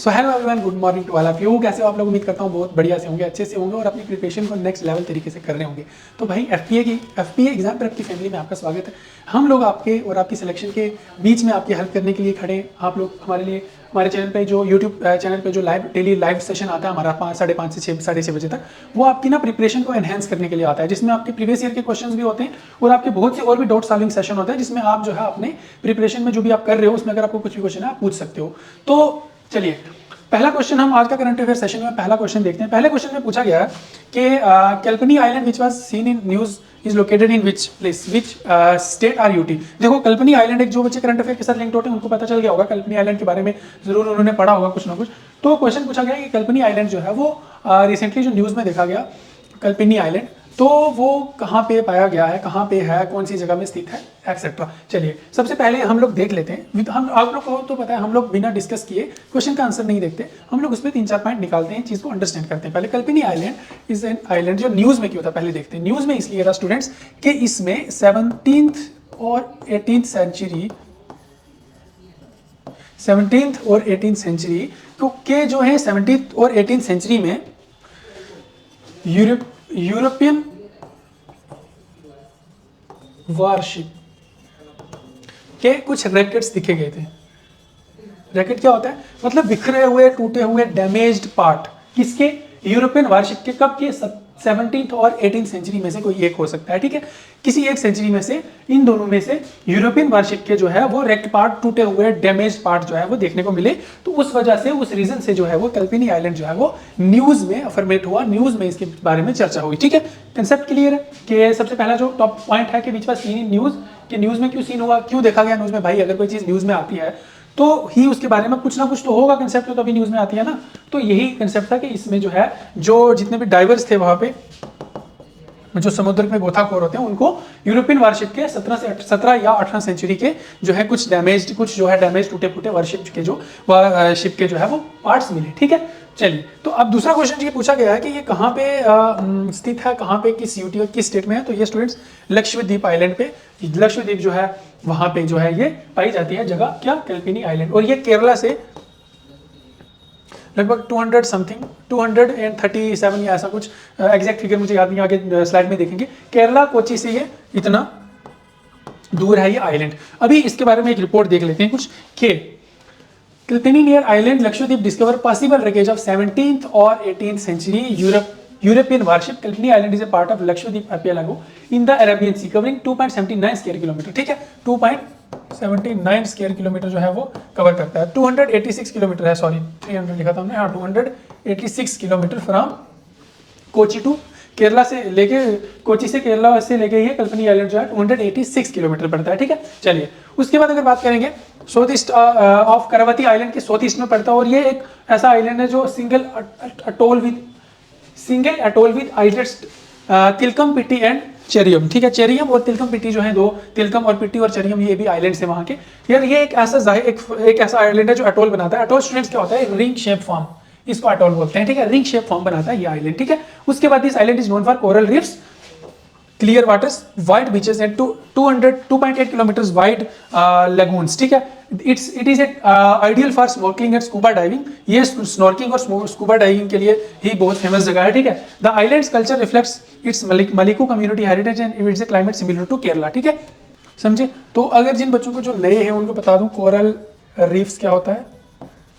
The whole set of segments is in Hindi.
So hello everyone, good morning to all of you. कैसे हो आप लोग? उम्मीद करता हूँ बहुत बढ़िया से होंगे, अच्छे से होंगे और अपनी प्रिपरेशन को नेक्स्ट लेवल तरीके से कर रहे होंगे। तो भाई एफपीए एग्जाम पर आपकी फैमिली में आपका स्वागत है। हम लोग आपके और आपकी सिलेक्शन के बीच में आपकी हेल्प करने के लिए खड़े हैं। आप लोग हमारे लिए हमारे चैनल पे जो यूट्यूब चैनल पे जो डेली लाइव सेशन आता है हमारा 5:30 से 6 बजे तक, वो आपकी ना प्रिपरेशन को एनहेंस करने के लिए आता है, जिसमें आपके प्रीवियस ईयर के क्वेश्चंस भी होते हैं और आपके बहुत से और भी डाउट सॉल्विंग सेशन होता है, जिसमें आप जो है अपने प्रिपरेशन में जो भी आप कर रहे हो उसमें अगर आपको कुछ भी क्वेश्चन है आप पूछ सकते हो। तो चलिए पहला क्वेश्चन हम आज का करंट अफेयर सेशन में पहला क्वेश्चन देखते हैं। पहले क्वेश्चन में पूछा गया है कि Kalpeni island which was seen in news is located in which place, which state or UT. देखो कल्पनी आइलैंड, एक जो बच्चे करंट अफेयर के साथ लिंक्ड होते हैं उनको पता चल गया होगा, कल्पनी आइलैंड के बारे में जरूर उन्होंने पढ़ा होगा कुछ ना कुछ। तो क्वेश्चन पूछा गया कि कल्पनी आइलैंड जो है वो रिसेंटली जो न्यूज में देखा गया कल्पनी आइलैंड, तो वो कहाँ पे पाया गया है, कहाँ पे है, कौन सी जगह में स्थित है, एक्सेट्रा। चलिए सबसे पहले हम लोग देख लेते हैं। हम आप लोग को तो पता है हम लोग बिना डिस्कस किए क्वेश्चन का आंसर नहीं देखते, हम लोग उसमें 3-4 पॉइंट निकालते हैं, चीज़ को अंडरस्टैंड करते हैं। पहले कल्पनी आइलैंड इज एन आइलैंड, जो न्यूज़ में क्यों था पहले देखते हैं। न्यूज़ में इसलिए था स्टूडेंट्स कि इसमें 17th और 18th सेंचुरी के जो है 17th और 18th सेंचुरी में यूरोपियन वारशिप के कुछ रैकेट्स दिखे गए थे। रैकेट क्या होता है? मतलब बिखरे हुए, टूटे हुए, डैमेज्ड पार्ट। किसके? यूरोपियन वारशिप के। कब के? 17th और 18th सेंचुरी में से कोई एक हो सकता है, ठीक है। किसी एक सेंचुरी में से, इन दोनों में से यूरोपियन वारशिप के जो है वो रेक्ट पार्ट, टूटे हुए, डैमेज्ड पार्ट जो है वो देखने को मिले। तो उस वजह से, उस रीजन से जो है वो कल्पनी आइलैंड जो है वो न्यूज में अफर्मेट हुआ, न्यूज में इसके बारे में चर्चा हुई, ठीक है। कंसेप्ट क्लियर है कि सबसे पहला जो टॉप पॉइंट है कि बीच में सीन इन न्यूज, कि न्यूज में क्यों सीन हुआ, क्यों देखा गया न्यूज में। भाई अगर कोई चीज न्यूज में आती है तो ही उसके बारे में कुछ ना कुछ तो होगा, कंसेप्ट तो तभी न्यूज में आती है ना। तो यही कंसेप्ट था कि इसमें जो है जो जितने भी डाइवर्स थे वहां पे, जो समुद्र में गोताखोर होते हैं, उनको यूरोपियन वारशिप के 17 या 18 सेंचुरी के जो है कुछ डैमेज, कुछ जो है डैमेज, टूटे फूटे वारशिप के जो शिप के जो है वो पार्ट्स मिले, ठीक है। चलिए तो अब दूसरा क्वेश्चन ये पूछा गया है कि ये कहाँ पे स्थित है, कहाँ पे, किस यूटी और किस स्टेट में है। तो ये स्टूडेंट्स लक्षद्वीप आइलैंड पे, लक्षद्वीप जो है वहां पे जो है ये पाई जाती है जगह, क्या? कल्पनी आइलैंड। और ये केरला से लगभग 237 या ऐसा कुछ, एग्जैक्ट फिगर मुझे याद नहीं, आगे स्लाइड में देखेंगे। केरला कोची से ये इतना दूर है ये आइलैंड। अभी इसके बारे में एक रिपोर्ट देख लेते हैं कुछ के Kalpeni near island Lakshadweep discover possible wreckage of 17th और 18th century European warship. Kalpeni island is a part of Lakshadweep archipelago in the Arabian sea covering 2.79 square kilometre, ठीक है। 2.79 स्क्वायर किलोमीटर जो है वो कवर करता है। 286 किलोमीटर है, सॉरी 300 लिखा था हमने, हाँ 286 kilometre from Kochi to Kerala से लेके, कोची से केरला से लेके ये कल्पनी आइलैंड जो है 286 किलोमीटर पड़ता है, ठीक है। चलिए उसके बाद अगर बात करेंगे साउथ ईस्ट ऑफ करावती आइलैंड के साउथ ईस्ट में पड़ता है, और ये एक ऐसा आइलैंड है जो single atoll with islands Tilakkam, Pitti and Cheriyam, ठीक है। चेरियम और तिलकम पिट्टी जो है दो, तिलकम और पिट्टी और चेरियम ये भी आइलैंड्स है वहाँ के। यार ये एक ऐसा आइलैंड है जो अटोल बनाता है। अटोल स्टूडेंट्स क्या होता है? रिंग शेप फॉर्म, इसको अटोल बोलते हैं, ठीक है। रिंग शेप फॉर्म बनाता है ये आइलैंड, ठीक है। उसके बाद this island is known for coral reefs, clear waters, wide beaches and 2.8 kilometre wide lagoons, ठीक है। It is ideal for snorkelling and scuba diving. ये स्नॉर्किंग और स्कूबा डाइविंग के लिए ही बहुत फेमस जगह है, ठीक है। The islands culture reflects its Maliku community heritage and its a climate similar to Kerala, ठीक है। समझे? तो अगर जिन बच्चों को जो नए हैं उनको बता दूं कोरल रीफ्स क्या होता है,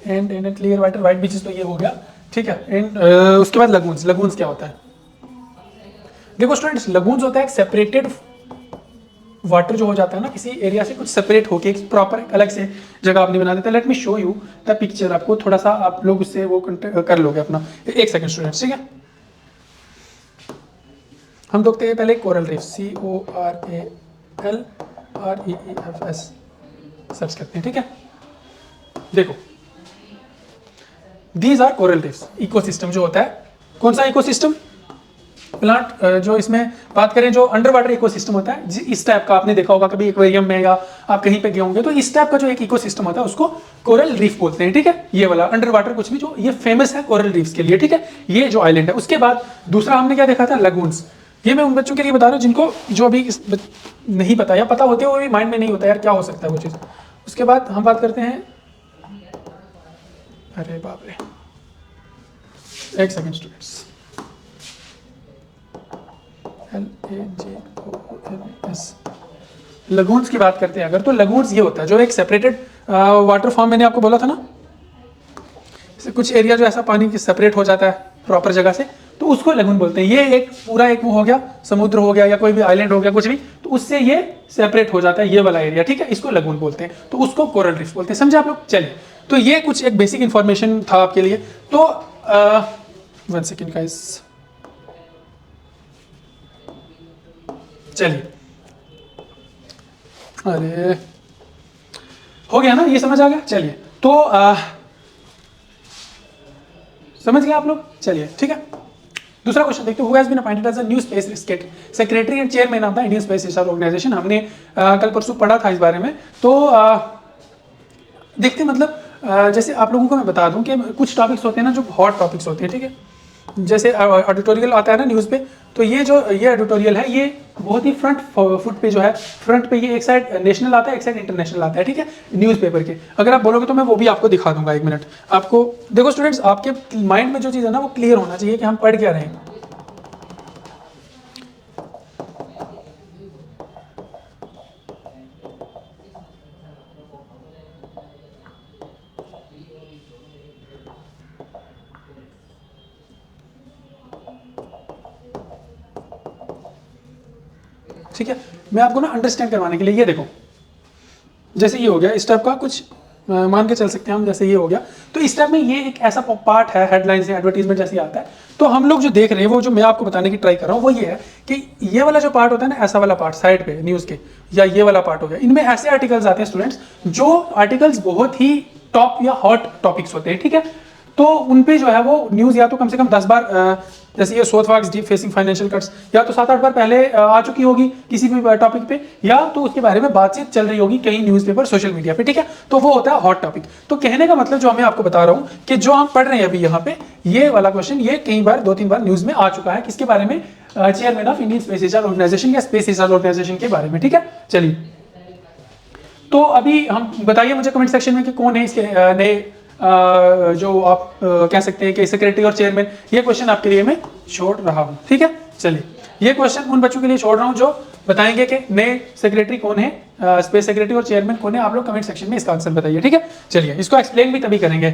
and in clear water white beaches, तो ये हो गया, ठीक है। एंड उसके बाद लगून्स क्या होता है? देखो स्टूडेंट्स, लगून्स होता है एक सेपरेटेड वाटर जो हो जाता है ना किसी एरिया से, कुछ सेपरेट होके एक प्रॉपर अलग से जगह आपने बना देता है। Let me show you the picture, आपको थोड़ा सा आप लोग उससे वो कर लोगे अपना। एक सेकंड स्टूडेंट्स, ठीक है। हम देखते हैं पहले कोरल रीफ, CORALREEFS सर्च करते हैं, ठीक है। देखो these are coral reefs. Ecosystem जो होता है, कौन सा इकोसिस्टम? प्लांट जो इसमें बात करें जो अंडर वाटर इकोसिस्टम होता है, इस टाइप का आपने देखा होगा कभी एक्वेरियम में या आप कहीं पे गए होंगे, तो इस टाइप का जो एक इकोसिस्टम होता है उसको कोरल रीफ बोलते हैं, ठीक है। ये वाला अंडर वाटर कुछ भी जो ये फेमस है कोरल रीफ्स के लिए, ठीक है। ये जो आइलैंड है। उसके बाद दूसरा हमने क्या देखा था? लगून्स। ये मैं उन बच्चों के लिए बता रहा हूँ जिनको जो अभी नहीं पता या पता होते हुए भी माइंड में नहीं होता यार क्या हो सकता है वो चीज़। उसके बाद हम बात करते हैं अरे बाप रे, एक सेकेंड स्टूडेंट्स, LAGONS, लगून्स की बात करते हैं अगर, तो लगून्स ये होता है जो एक सेपरेटेड वाटर फॉर्म, मैंने आपको बोला था ना, कुछ एरिया जो ऐसा पानी की सेपरेट हो जाता है प्रॉपर जगह से, तो उसको लगून बोलते हैं। ये एक पूरा एक वो हो गया, समुद्र हो गया या कोई भी आइलैंड हो गया कुछ भी, तो उससे ये सेपरेट हो जाता है ये वाला एरिया, ठीक है, इसको लगून बोलते हैं, तो उसको कोरल रीफ बोलते हैं। समझे आप लोग? चलिए, तो ये कुछ एक बेसिक इंफॉर्मेशन था आपके लिए। तो 1 सेकेंड गाइस, चलिए, अरे हो गया ना, ये समझ आ गया। चलिए, तो समझ गए आप लोग? चलिए, ठीक है, दूसरा क्वेश्चन देखते हैं। Who has been appointed as a new space secretary and chairman of the Indian Space Research Organisation. हमने कल परसों पढ़ा था इस बारे में, तो देखते हैं, मतलब जैसे आप लोगों को मैं बता दूं कि कुछ टॉपिक्स होते हैं ना जो हॉट टॉपिक्स होते हैं, ठीक है, जैसे एडिटोरियल आता है ना न्यूज़ पे, तो ये जो ये एडिटोरियल है ये बहुत ही फ्रंट फुट पे जो है, फ्रंट पे ये एक साइड नेशनल आता है, एक साइड इंटरनेशनल आता है, ठीक है, न्यूज़पेपर के। अगर आप बोलोगे तो मैं वो भी आपको दिखा दूंगा, 1 मिनट आपको। देखो स्टूडेंट्स, आपके माइंड में जो चीज़ है ना वो क्लियर होना चाहिए कि हम पढ़ क्या रहे हैं। ठीक है, मैं आपको ना अंडरस्टैंड करवाने के लिए, ये देखो, जैसे ये हो गया, इस टाइप का कुछ मान के चल सकते हैं हम, जैसे ये हो गया, तो इस टाइप में ये एक ऐसा पार्ट है, हेडलाइन से एडवर्टीजमेंट जैसे आता है, तो हम लोग जो देख रहे हैं, वो जो मैं आपको बताने की ट्राई कर रहा हूँ वो ये है कि ये वाला जो पार्ट होता है ना, ऐसा वाला पार्ट साइड पे न्यूज़ के, या ये वाला पार्ट हो गया, इनमें ऐसे आर्टिकल्स आते हैं स्टूडेंट्स, जो आर्टिकल्स बहुत ही टॉप या हॉट टॉपिक्स होते हैं, ठीक है, तो उन पे जो है वो न्यूज़ या तो कम से कम 10 बार, जैसे ये सोथवाक्स डीप फेसिंग फाइनेंशियल कट्स, या तो 7-8 बार पहले आ चुकी होगी किसी भी टॉपिक पे, या तो उसके बारे में बातचीत चल रही होगी कहीं न्यूज़पेपर सोशल मीडिया पे, ठीक है, तो वो होता है हॉट टॉपिक। तो कहने का मतलब जो मैं आपको बता रहा हूँ कि जो हम पढ़ रहे हैं अभी यहाँ पे, ये वाला क्वेश्चन ये कई बार 2-3 बार न्यूज़ में आ चुका है, किसके बारे में? Chairman of Indian Space Research Organisation या स्पेस रिसर्च ऑर्गेनाइजेशन के बारे में, ठीक है। चलिए, तो अभी हम बताइए मुझे कमेंट सेक्शन में कि कौन है इसके नए जो आप कह सकते हैं कि सेक्रेटरी और चेयरमैन। ये क्वेश्चन आपके लिए मैं छोड़ रहा हूं, ठीक है। चलिए, ये क्वेश्चन उन बच्चों के लिए छोड़ रहा हूं जो बताएंगे कि नए सेक्रेटरी कौन है, स्पेस सेक्रेटरी और चेयरमैन कौन है। आप लोग कमेंट सेक्शन में इसका आंसर बताइए, ठीक है। चलिए, इसको एक्सप्लेन भी तभी करेंगे।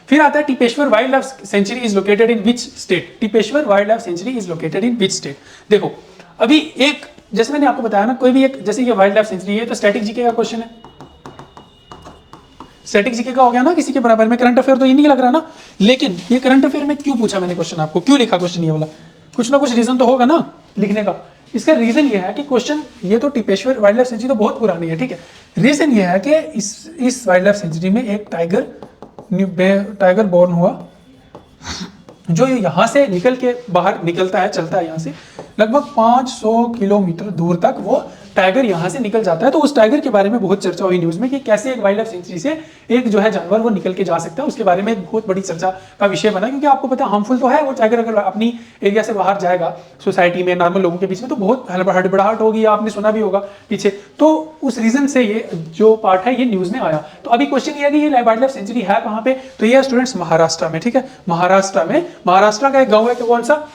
फिर आता है Tipeshwar wildlife sanctuary is located in which state. Tipeshwar wildlife sanctuary is located in which state. देखो, अभी एक जैसे मैंने आपको बताया ना, कोई भी एक, जैसे ये वाइल्ड लाइफ सेंचुरी है तो स्टैटिक जीके का क्वेश्चन है, स्टैटिक जीके का हो गया ना किसी के बराबर में। करंट अफेयर तो ये नहीं लग रहा ना, लेकिन ये करंट अफेयर में क्यों पूछा मैंने क्वेश्चन, आपको क्यों लिखा क्वेश्चन ये वाला, कुछ ना कुछ रीजन तो होगा ना लिखने का। इसका रीजन ये है कि क्वेश्चन, ये तो टिपेश्वर वाइल्ड लाइफ सेंचुरी तो बहुत पुरानी है, ठीक है। रीजन ये है कि इस वाइल्ड लाइफ सेंचुरी में एक टाइगर बोर्न हुआ, जो यहाँ से निकल के बाहर निकलता है, चलता है यहाँ से लगभग 500 किलोमीटर दूर तक वो टाइगर यहाँ से निकल जाता है। तो उस टाइगर के बारे में बहुत चर्चा हुई न्यूज़ में कि कैसे एक वाइल्ड लाइफ सेंचुरी से एक जो है जानवर वो निकल के जा सकता है। उसके बारे में बहुत बड़ी चर्चा का विषय बना, क्योंकि आपको पता है हार्मफुल तो है वो टाइगर, अगर अपनी एरिया से बाहर जाएगा सोसाइटी में नॉर्मल लोगों के बीच में तो बहुत हड़बड़ाहट होगी, आपने सुना भी होगा पीछे। तो उस रीजन से ये जो पार्ट है ये न्यूज़ में आया। तो अभी क्वेश्चन ये है कि ये वाइल्ड लाइफ सेंचुरी है कहाँ पे, तो ये स्टूडेंट्स महाराष्ट्र में, ठीक है। महाराष्ट्र में, महाराष्ट्र का एक गाँव है कि कौन सा,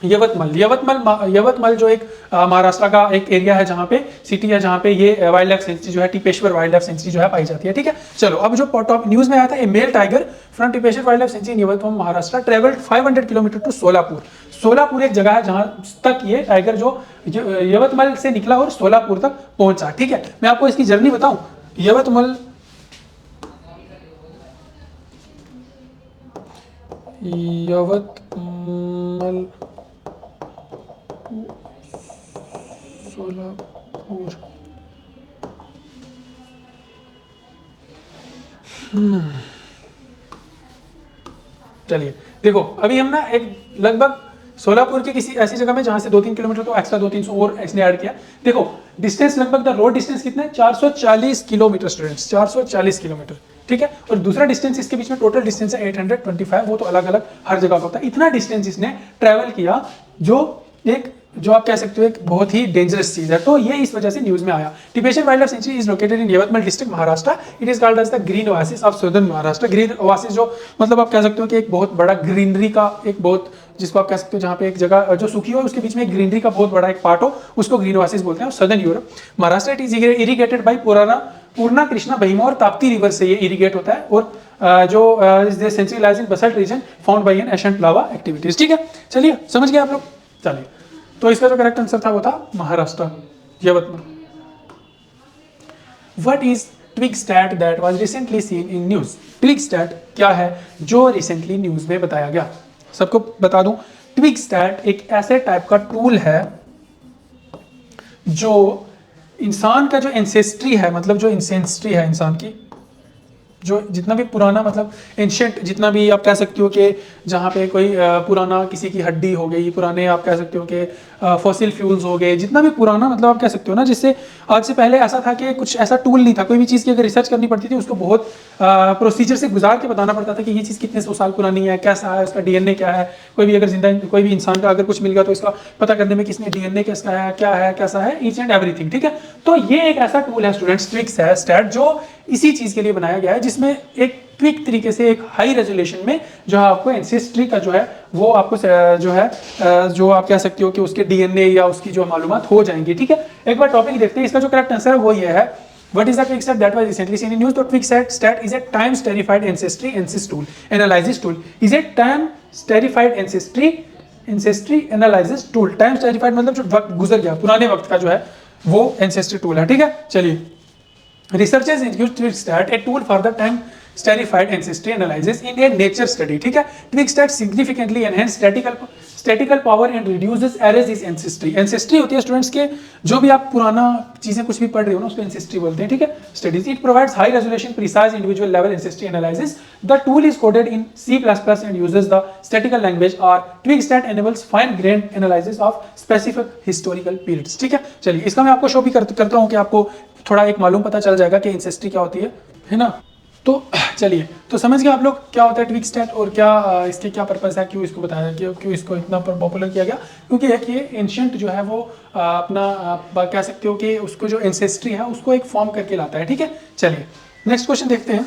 यवतमल जो एक महाराष्ट्र का एक एरिया है, जहाँ पे सिटी है, जहाँ पे ये वाइल्ड लाइफ सेंचुरी जो है, टिपेश्वर वाइल्ड लाइफ सेंचुरी जो है पाई जाती है, ठीक है। चलो, अब जो टॉप न्यूज में आया था, a male tiger from Tipeshwar wildlife sanctuary in Yavatmal Maharashtra travelled 500 kilometre to Solapur. Solapur एक जगह है जहाँ तक ये टाइगर जो यवतमल से निकला और सोलापुर तक पहुंचा, ठीक है। मैं आपको इसकी जर्नी बताऊं, यवतमल सोलापुर, चलिए देखो, अभी हम ना एक लगभग सोलापुर के किसी ऐसी जगह में जहां से 2-3 किलोमीटर तो एक्स्ट्रा 200-300 और इसने ऐड किया। देखो डिस्टेंस लगभग, द रोड डिस्टेंस कितना है, 440 किलोमीटर स्टूडेंट्स, 440 किलोमीटर, ठीक है। और दूसरा डिस्टेंस इसके बीच में टोटल डिस्टेंस है 825, वो तो अलग अलग हर जगह का होता है। इतना डिस्टेंस इसने ट्रेवल किया जो एक जो आप कह सकते हो एक बहुत ही डेंजरस चीज है, तो ये इस वजह से न्यूज में आया। Tibetan wildlife sanctuary is located in Yavatmal district Maharashtra. It is called as the green oasis of southern Maharashtra. Green oasis जो मतलब आप कह सकते हो कि एक बहुत बड़ा ग्रीनरी का एक बहुत, जिसको आप कह सकते हो जहाँ पे एक जगह जो सूखी हो उसके बीच में एक ग्रीनरी का बहुत बड़ा एक पार्ट हो, उसको ग्रीन ओएसिस बोलते हैं southern Europe Maharashtra. It is irrigated by Purna Krishna Bhima और ताप्ती रिवर से ये इरिगेट होता है, और जो century lies in basalt region found by an ancient lava activities. ठीक है, चलिए समझ गए आप लोग। चलिए, तो इसका जो करेक्ट आंसर था वो था Maharashtra, Yavatmal. What is Twigstat that was recently seen in news? Twigstat क्या है जो रिसेंटली न्यूज में बताया गया? सबको बता दूं, ट्विगस्टैट एक ऐसे टाइप का टूल है जो इंसान का जो एंसेस्ट्री है, मतलब जो एंसेस्ट्री है इंसान की, जो जितना भी पुराना मतलब एंशिएंट, जितना भी आप कह सकते हो कि जहाँ पे कोई पुराना किसी की हड्डी हो गई, पुराने आप कह सकते हो कि फॉसिल फ्यूल्स हो गए, जितना भी पुराना मतलब आप कह सकते हो ना, जिससे आज से पहले ऐसा था कि कुछ ऐसा टूल नहीं था, कोई भी चीज़ की अगर रिसर्च करनी पड़ती थी उसको बहुत प्रोसीजर से गुजार के बताना पड़ता था कि ये चीज़ कितने सौ साल पुरानी है, कैसा है, उसका डीएनए क्या है। कोई भी अगर जिंदा कोई भी इंसान का अगर कुछ मिल गया तो इसका पता करने में किसने डीएनए किसका है, क्या है, कैसा है, ईच एंड एवरीथिंग। ठीक है, तो ये एक ऐसा टूल है स्टूडेंट्स, ट्विगस्टैट, जो इसी चीज़ के लिए बनाया गया है, जिसमें एक क्विक तरीके से एक हाई रेजोल्यूशन में जो है आपको एंसेस्ट्री का जो है वो आपको जो है जो आप कह सकते हो कि उसके डीएनए या उसकी जो मालूमात हो जाएंगी। ठीक है, एक बार टॉपिक देखते हैं, इसका जो करेक्ट आंसर है वो ये है, what is the Twigstat that was recently seen in news? तो Twigstat is a time stratified ancestry tool analysis tool, is a time stratified ancestry analysis tool. Time stratified मतलब जो वक्त गुजर गया, पुराने वक्त का जो है वो एंसेस्ट्री टूल है। ठीक है, चलिए, researchers use TwigStat, a tool for the time stratified ancestry analysis in a nature study. ठीक है, Twigstat significantly enhance statistical power and reduces errors is ancestry. Ancestry होती है स्टूडेंट्स के, जो भी आप पुराना चीजें कुछ भी पढ़ रहे हो ना उसको एंसेस्ट्री बोलते हैं। ठीक है, studies it provides high resolution precise individual level ancestry analysis. The tool is coded in C++ and uses the statistical language और Twigstat enables fine grained analysis of specific historical periods. ठीक है, चलिए इसका मैं आपको शो भी करता हूँ कि आपको थोड़ा एक मालूम पता चल जाएगा कि एंसेस्ट्री क्या होती है ना। तो चलिए, तो समझ गए आप लोग क्या होता है ट्विगस्टैट और क्या इसके क्या पर्पस है, क्यों इसको बताया गया, क्यों इसको इतना पॉपुलर किया गया? क्योंकि एक ये एंशिएंट जो है वो अपना कह सकते हो कि उसको जो एंसेस्ट्री है उसको एक फॉर्म करके लाता है। ठीक है, चलिए नेक्स्ट क्वेश्चन देखते हैं।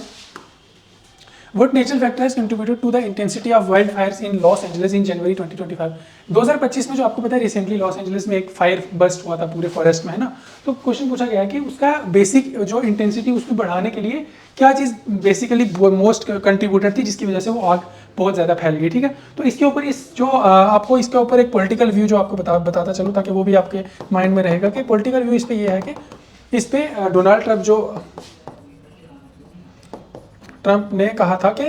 What natural factor has contributed to the intensity of wildfires in Los Angeles in January 2025? 2025 में जो आपको पता है रिसेंटली लॉस एंजलिस में एक फायर बस्ट हुआ था पूरे फॉरेस्ट में, है ना। तो क्वेश्चन पूछा गया है कि उसका बेसिक जो इंटेंसिटी उसको बढ़ाने के लिए क्या चीज़ बेसिकली मोस्ट कंट्रीब्यूटर थी जिसकी वजह से वो आग बहुत ज़्यादा फैल गई। ठीक है, तो इसके ऊपर इस जो आपको इसके ऊपर एक पॉलिटिकल व्यू जो आपको बताता चलो ताकि वो भी आपके माइंड में रहेगा कि पॉलिटिकल व्यू इस पर यह है कि इस पर डोनाल्ड ट्रंप ने कहा था कि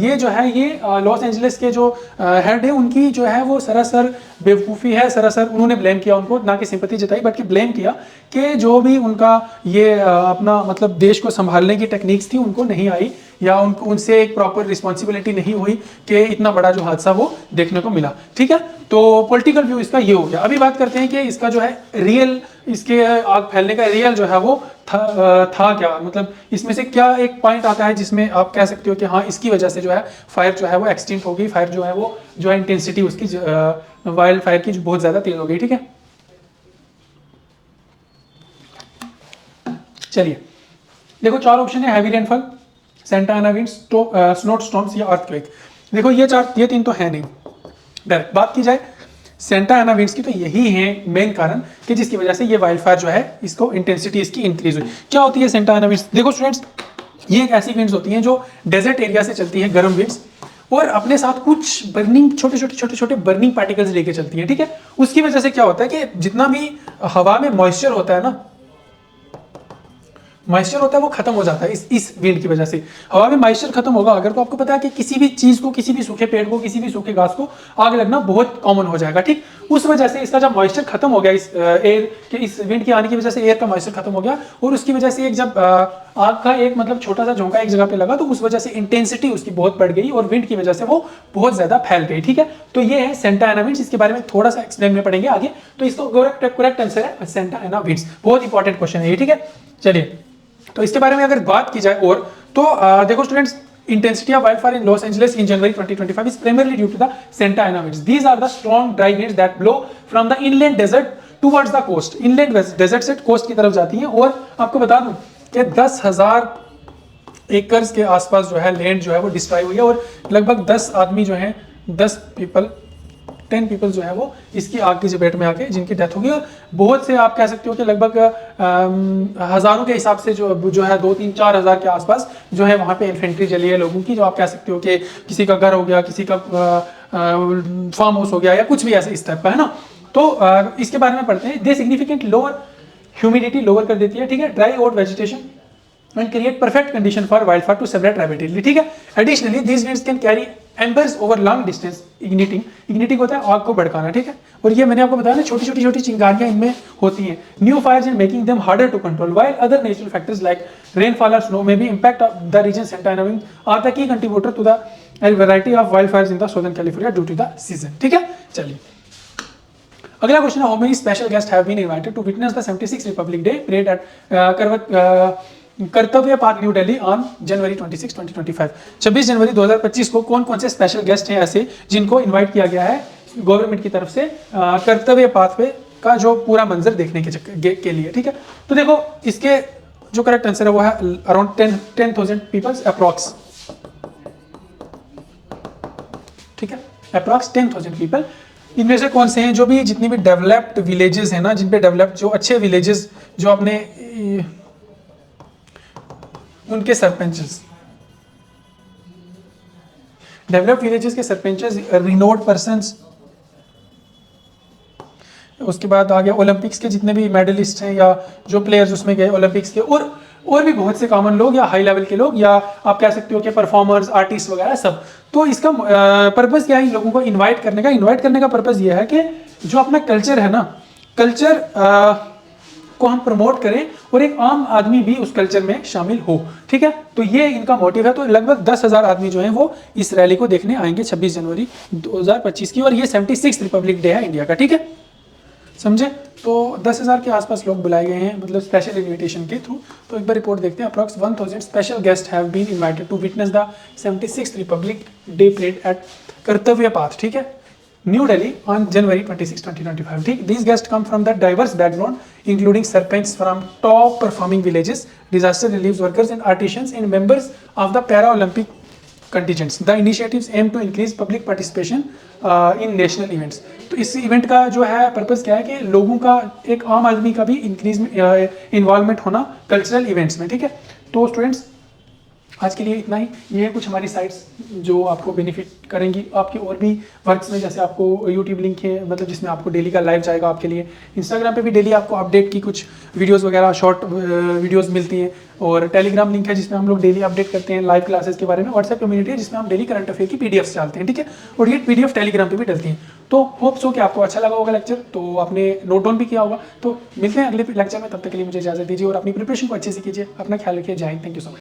ये जो है ये लॉस एंजलिस के जो हेड है उनकी जो है वो सरासर बेवकूफ़ी है, सरासर उन्होंने ब्लेम किया उनको, ना कि सिंपैथी जताई बल्कि ब्लेम किया कि जो भी उनका ये अपना मतलब देश को संभालने की टेक्निक्स थी उनको नहीं आई, या उनसे एक प्रॉपर रिस्पॉन्सिबिलिटी नहीं हुई कि इतना बड़ा जो हादसा वो देखने को मिला। ठीक है, तो पॉलिटिकल व्यू इसका ये हो गया। अभी बात करते हैं कि इसका जो है रियल, इसके आग फैलने का रियल जो है वो था क्या, मतलब इसमें से क्या एक पॉइंट आता है जिसमें आप कह सकते हो कि हाँ इसकी वजह से जो है फायर जो है वो एक्सटिंक्ट हो गई, फायर जो है वो जो है इंटेंसिटी उसकी वाइल्ड फायर की बहुत ज़्यादा तेज हो गई। ठीक है, चलिए देखो चार ऑप्शन है, हैवी रेनफॉल, सेंटा एना विंड्स, स्नो स्टॉर्म्स या अर्थक्वेक। देखो ये तीन तो है नहीं। डायरेक्ट बात की जाए सेंटा एना विंड्स की तो यही है मेन कारण कि जिसकी वजह से ये वाइल्ड फायर जो है इसको इंटेंसिटी इसकी इंक्रीज हुई। क्या होती है सेंटा एना विंड्स? देखो स्टूडेंट्स, ये एक ऐसी विंड्स होती हैं जो डेजर्ट एरिया से चलती है, गर्म विंड्स, और अपने साथ कुछ बर्निंग छोटे छोटे बर्निंग पार्टिकल्स लेके चलती हैं। ठीक है, उसकी वजह से क्या होता है कि जितना भी हवा में मॉइस्चर होता है ना, मॉइस्चर होता है वो खत्म हो जाता है इस विंड की वजह से। हवा में मॉइस्चर खत्म होगा अगर तो आपको पता है कि किसी भी चीज को, किसी भी सूखे पेड़ को, किसी भी सूखे घास को आग लगना बहुत कॉमन हो जाएगा। ठीक, उस वजह से इसका जब मॉइस्चर खत्म हो गया इस एयर के, इस विंड के आने की वजह से एयर का मॉइस्चर खत्म हो गया, और उसकी वजह से एक जब आग का एक मतलब छोटा सा झोंका एक जगह पे लगा तो उस वजह से इंटेंसिटी उसकी बहुत बढ़ गई और विंड की वजह से वो बहुत ज्यादा फैल गई। ठीक है, तो ये है सेंटा एना विंड्स, इसके बारे में थोड़ा सा एक्सप्लेन में पढ़ेंगे आगे। तो इसका करेक्ट आंसर है सेंटा एना विंड्स, बहुत इंपॉर्टेंट क्वेश्चन है ये। ठीक है, चलिए तो इसके बारे में अगर बात की जाए और तो देखो students, intensity of wildfire in Los Angeles in January 2025 is primarily due to the Santa Ana winds. These are the strong dry winds that blow from the inland desert towards the coast. Inland desert से coast की तरफ जाती हैं। और आपको बता दूं कि 10,000 एकर्स के आसपास जो है लैंड जो है वो डिस्ट्रॉय हुई है और लगभग 10 आदमी जो हैं 10 पीपल जो है वो इसकी आग की चपेट में आके जिनकी डेथ होगी। और बहुत से आप कह सकते हो कि लगभग हज़ारों के हिसाब से जो है 2-3-4 हज़ार के आसपास जो है वहाँ पे इन्फेंट्री जली है लोगों की, जो आप कह सकते हो कि किसी का घर हो गया, किसी का फार्म हाउस हो गया या कुछ भी ऐसे इस टाइप का है ना। तो इसके बारे में पढ़ते हैं। दे सिग्निफिकेंट लोअर ह्यूमिडिटी लोअर कर देती है, ठीक है, dry out vegetation and create perfect condition for wildfire to spread rapidly, ठीक है। Additionally, these winds can carry embers over long distance, igniting होता है आग को भड़काना, ठीक है। और ये मैंने आपको बताया ना, छोटी चिंगारियां इनमें होती हैं। New fires and making them harder to control, while other natural factors like rainfall or snow may be impact the region Santa Ana winds are the key contributor to the variety of wildfires in the southern California due to the season, ठीक है। चलिए अगला क्वेश्चन है, how many special guests have been invited to witness the 76th Republic Day parade at कर्तव्य park new Delhi on January 26, 2025। 26 जनवरी 2025 को कौन कौन से स्पेशल गेस्ट हैं ऐसे जिनको इनवाइट किया गया है गवर्नमेंट की तरफ से कर्तव्य पाथ पे का जो पूरा मंजर देखने के लिए, ठीक है। तो देखो इसके जो करेक्ट आंसर है वो है अराउंड 10,000 पीपल्स अप्रॉक्स, ठीक है, अप्रॉक्स 10,000 पीपल। इनमें से कौन से हैं जो भी जितनी भी डेवलप्ड विलेजेस हैं ना, जिन पे डेवलप्ड जो अच्छे विलेजेस जो अपने उनके सरपंचेस, डेवलप्ड विलेजेस के सरपंचेस, रिनोड पर्सन्स, उसके बाद आ गया ओलंपिक्स के जितने भी मेडलिस्ट हैं या जो प्लेयर्स उसमें गए ओलंपिक्स के, और भी बहुत से कॉमन लोग या हाई लेवल के लोग या आप कह सकते हो कि परफॉर्मर्स, आर्टिस्ट वगैरह सब। तो इसका पर्पस क्या है इन लोगों को इनवाइट करने का पर्पस ये है कि जो अपना कल्चर है ना, कल्चर को हम प्रमोट करें और एक आम आदमी भी उस कल्चर में शामिल हो, ठीक है। तो ये इनका मोटिव है। तो लगभग 10,000 आदमी जो हैं वो इस रैली को देखने आएंगे 26 जनवरी 2025 की, और ये 76 रिपब्लिक डे है इंडिया का, ठीक है, समझे। तो 10,000 के आसपास लोग बुलाए गए हैं, मतलब स्पेशल इन्विटेशन के थ्रू। तो एक बार रिपोर्ट देखते हैं। Approx 1000 special guest have been invited to witness the 76th Republic Day parade at Kartavya Path, ठीक है, New Delhi on January 26, 2025. ठीक, these guests come from the diverse background, including serpents from top performing villages, disaster relief workers and artisans, and members of the Paralympic contingents. The initiatives aim to increase public participation in national events. तो इस इवेंट का जो है पर्पस क्या है कि लोगों का, एक आम आदमी का भी इंक्रीज इन्वॉल्वमेंट होना कल्चरल इवेंट्स में, ठीक है। तो स्टूडेंट्स आज के लिए इतना ही। ये है कुछ हमारी साइट्स जो आपको बेनिफिट करेंगी आपके और भी वर्क्स में, जैसे आपको यूट्यूब लिंक है, मतलब जिसमें आपको डेली का लाइव जाएगा आपके लिए। इंस्टाग्राम पे भी डेली आपको अपडेट की कुछ वीडियोस वगैरह शॉर्ट वीडियोस मिलती हैं, और टेलीग्राम लिंक है जिसमें हम लोग डेली अपडेट करते हैं लाइव क्लासेस के बारे में। व्हाट्सएप कम्युनिटी है जिसमें हम डेली करंट अफेयर की पीडीएफ्स डालते हैं, ठीक है, और ये पीडीएफ टेलीग्राम पे भी डलती हैं। तो होप सो कि आपको अच्छा लगा होगा लेक्चर, तो आपने नोट डाउन भी किया होगा। तो मिलते हैं अगले लेक्चर में, तब तक के लिए मुझे इजाजत दीजिए और अपनी प्रिपरेशन को अच्छे से कीजिए। अपना ख्याल रखिए। जय Hind, thank you so much.